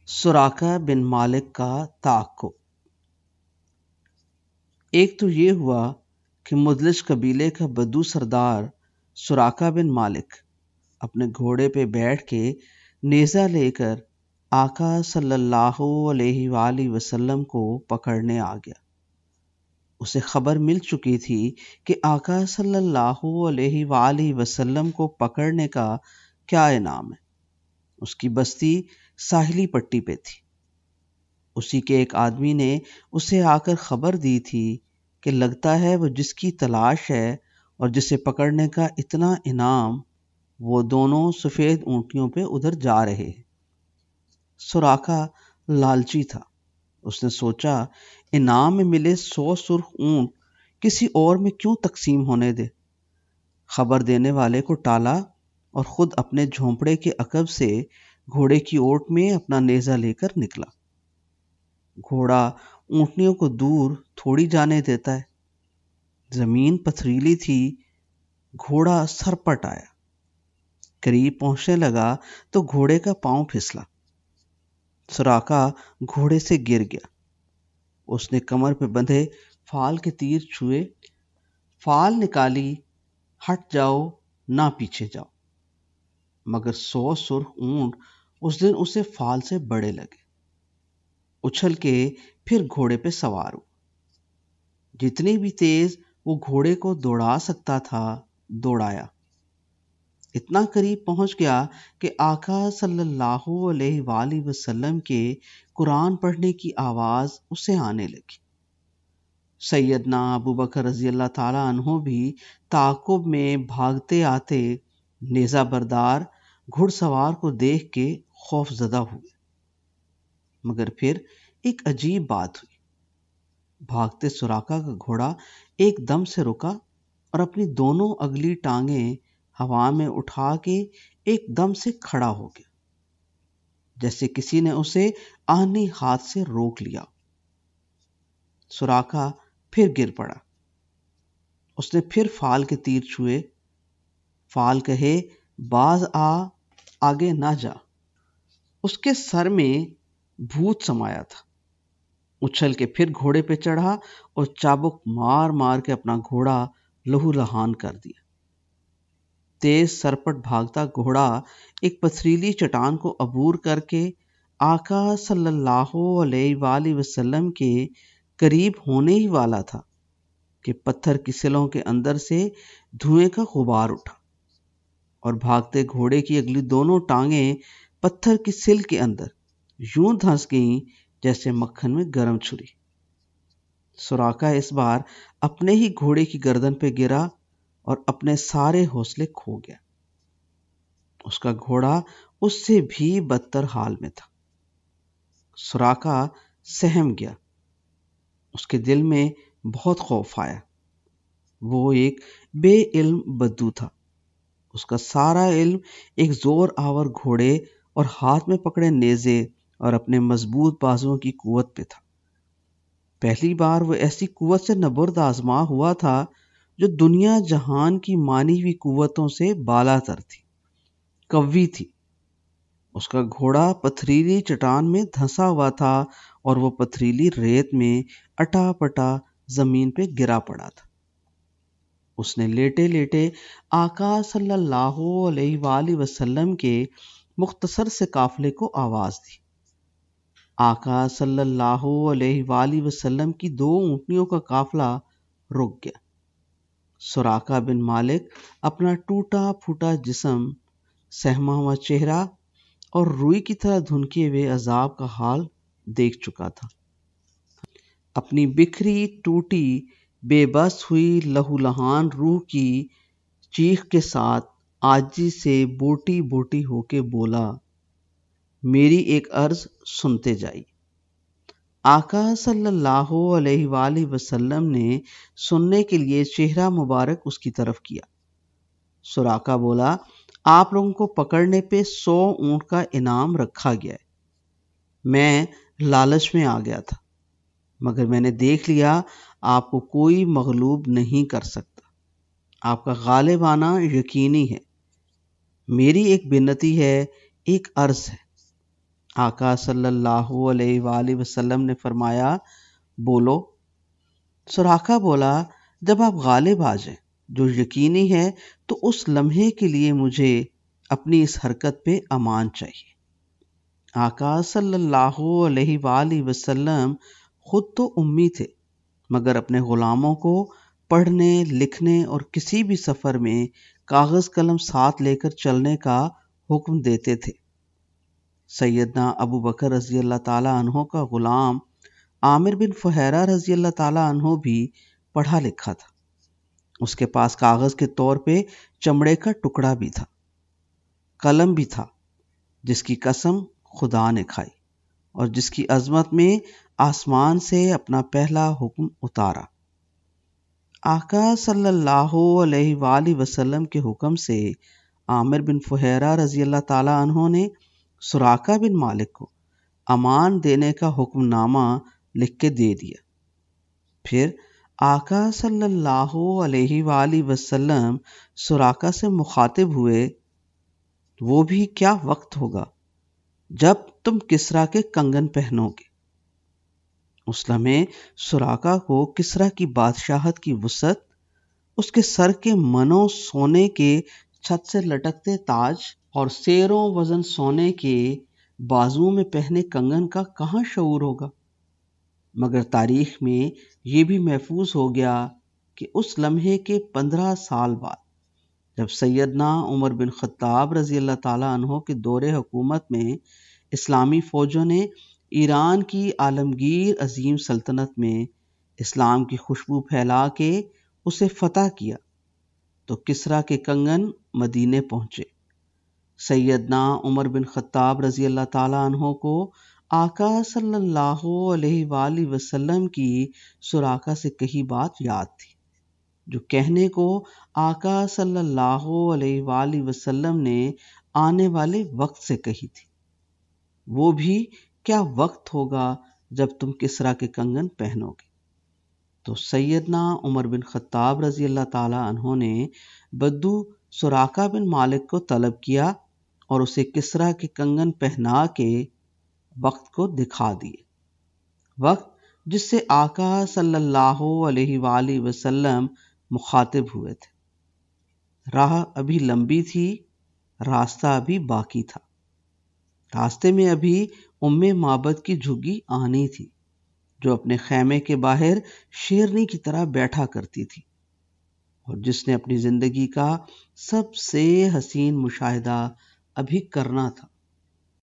सुराका बिन मालिक का ताक़ुब। एक तो ये हुआ कि मुदलिज कबीले का बदू सरदार सुराका बिन मालिक अपने घोड़े पे बैठ के नेज़ा लेकर आका सल्लल्लाहु अलैहि वसल्लम को पकड़ने आ गया। उसे खबर मिल चुकी थी कि आका सल्लल्लाहु अलैहि वसल्लम को पकड़ने का क्या इनाम है। उसकी बस्ती साहिली पट्टी पे थी। उसी के एक आदमी ने उसे आकर खबर दी थी कि लगता है वो जिसकी तलाश है और जिसे पकड़ने का इतना इनाम, वो दोनों सफ़ेद ऊँटनियों पे उधर जा रहे हैं। सुराका लालची था। उसने सोचा इनाम में मिले 100 सुर्ख ऊँट किसी और में क्यों तकसीम होने दे। खबर देने वाले को टाला और खुद अपने झोंपड़े के अकब से घोड़े की ओट में अपना नेज़ा लेकर निकला। घोड़ा ऊँटनियों को दूर थोड़ी जाने देता है। जमीन पथरीली थी। घोड़ा सरपट आया। करीब पहुंचने लगा तो घोड़े का पांव फिसला। सुराका घोड़े से गिर गया। उसने कमर पे बंधे फाल के तीर छुए, फाल निकाली, हट जाओ ना पीछे जाओ। मगर 100 सुर्ख ऊँट उस दिन उसे फाल से बड़े लगे। उछल के फिर घोड़े पे सवार हुआ। जितनी भी तेज वो घोड़े को दौड़ा सकता था दौड़ाया। इतना करीब पहुंच गया कि आका सल्लल्लाहु अलैहि वसल्लम के कुरान पढ़ने की आवाज उसे आने लगी। सैयदना अबू बकर रजी अल्लाह ताला अन्हो भी ताकुब में भागते आते नेज़ा बरदार घुड़सवार को देख के खौफजदा हुए। मगर फिर एक अजीब बात हुई। भागते सुराका का घोड़ा एकदम से रुका और अपनी दोनों अगली टांगें हवा में उठा के एकदम से खड़ा हो गया, जैसे किसी ने उसे आहनी हाथ से रोक लिया। सुराका फिर गिर पड़ा। उसने फिर फाल के तीर छुए। फाल कहे बाज आ, आगे ना जा। उसके सर में भूत समाया था। उछल के फिर घोड़े पे चढ़ा और चाबुक मार मार के अपना घोड़ा लहूलुहान कर दिया। तेज सरपट भागता घोड़ा एक पथरीली चट्टान को अबूर करके आका सल्लल्लाहु अलैहि वसल्लम के करीब होने ही वाला था कि पत्थर की सिलों के अंदर से धुएं का गुबार उठा और भागते घोड़े की अगली दोनों टांगें पत्थर की सिल के अंदर यूं धंस गईं जैसे मक्खन में गरम छुरी। सुराका इस बार अपने ही घोड़े की गर्दन पे गिरा और अपने सारे हौसले खो गया। उसका घोड़ा उससे भी बदतर हाल में था। सुराका सहम गया। उसके दिल में बहुत खौफ आया। वो एक बेइल्म बद्दू था। उसका सारा इल्म एक जोर आवर घोड़े और हाथ में पकड़े नेज़े और अपने मजबूत बाजुओं की कुवत पे था। पहली बार वो ऐसी कुवत से नबुर्द आजमा हुआ था जो दुनिया जहान की मानी हुई कुवतों से बालातर थी, कव्वी थी। उसका घोड़ा पथरीली चट्टान में धंसा हुआ था और वो पथरीली रेत में अटा-पटा जमीन पे गिरा पड़ा था। उसने लेटे लेटे आका सल्लल्लाहु अलैहि वसल्लम के मुख्तसर से काफले को आवाज दी। आका सल्लल्लाहु अलैहि वसल्लम की 2 ऊँटनियों का काफला रुक गया। सुराका बिन मालिक अपना टूटा फूटा जिस्म, सहमा हुआ चेहरा और रुई की तरह धुनके हुए अजाब का हाल देख चुका था। अपनी बिखरी टूटी बेबस हुई लहूलुहान रूह की चीख के साथ आजी से बोटी बोटी होके बोला, मेरी एक अर्ज सुनते जाइए। आका सल्लल्लाहु अलैहि वसल्लम ने सुनने के लिए चेहरा मुबारक उसकी तरफ किया। सुराका बोला, आप लोगों को पकड़ने पे 100 ऊँट का इनाम रखा गया है। मैं लालच में आ गया था, मगर मैंने देख लिया आपको कोई मगलूब नहीं कर सकता। आपका गालिब आना यकीनी है। मेरी एक बिन्नती है, एक अर्ज है। آقا صلی اللہ علیہ وآلہ وسلم نے فرمایا بولو۔ سراقہ بولا جب آپ غالب آ جائیں جو یقینی ہے تو اس لمحے کے لیے مجھے اپنی اس حرکت پہ امان چاہیے۔ آقا صلی اللہ علیہ وآلہ وسلم خود تو امی تھے مگر اپنے غلاموں کو پڑھنے لکھنے اور کسی بھی سفر میں کاغذ قلم ساتھ لے کر چلنے کا حکم دیتے تھے۔ سیدنا ابو بکر رضی اللہ تعالیٰ عنہ کا غلام عامر بن فہیرہ رضی اللہ تعالیٰ عنہ بھی پڑھا لکھا تھا۔ اس کے پاس کاغذ کے طور پہ چمڑے کا ٹکڑا بھی تھا، قلم بھی تھا جس کی قسم خدا نے کھائی اور جس کی عظمت میں آسمان سے اپنا پہلا حکم اتارا۔ آقا صلی اللہ علیہ وآلہ وسلم کے حکم سے عامر بن فہیرہ رضی اللہ تعالیٰ عنہ نے سراقہ بن مالک کو امان دینے کا حکم نامہ لکھ کے دے دیا۔ پھر آقا صلی اللہ علیہ وآلہ وسلم سراقہ سے مخاطب ہوئے، وہ بھی کیا وقت ہوگا جب تم کسریٰ کے کنگن پہنو گے۔ اس لمحے سراقہ کو کسریٰ کی بادشاہت کی وسعت، اس کے سر کے منوں سونے کے چھت سے لٹکتے تاج اور سیروں وزن سونے کے بازو میں پہنے کنگن کا کہاں شعور ہوگا، مگر تاریخ میں یہ بھی محفوظ ہو گیا کہ اس لمحے کے 15 سال بعد جب سیدنا عمر بن خطاب رضی اللہ تعالیٰ عنہ کے دور حکومت میں اسلامی فوجوں نے ایران کی عالمگیر عظیم سلطنت میں اسلام کی خوشبو پھیلا کے اسے فتح کیا تو کسریٰ کے کنگن مدینے پہنچے۔ سیدنا عمر بن خطاب رضی اللہ تعالیٰ عنہ کو آقا صلی اللہ علیہ وآلہ وسلم کی سراقہ سے کہی بات یاد تھی جو کہنے کو آقا صلی اللہ علیہ وآلہ وسلم نے آنے والے وقت سے کہی تھی۔ وہ بھی کیا وقت ہوگا جب تم کسریٰ کے کنگن پہنو گے۔ تو سیدنا عمر بن خطاب رضی اللہ تعالیٰ عنہ نے بدو سراقہ بن مالک کو طلب کیا اور اسے کسریٰ کے کنگن پہنا کے وقت کو دکھا دیے، وقت جس سے آقا صلی اللہ علیہ وآلہ وسلم مخاطب ہوئے تھے۔ راہ ابھی لمبی تھی، راستہ ابھی باقی تھا، راستے میں ابھی معبد کی جھگی آنی تھی جو اپنے خیمے کے باہر شیرنی کی طرح بیٹھا کرتی تھی اور جس نے اپنی زندگی کا سب سے حسین مشاہدہ ابھی کرنا تھا۔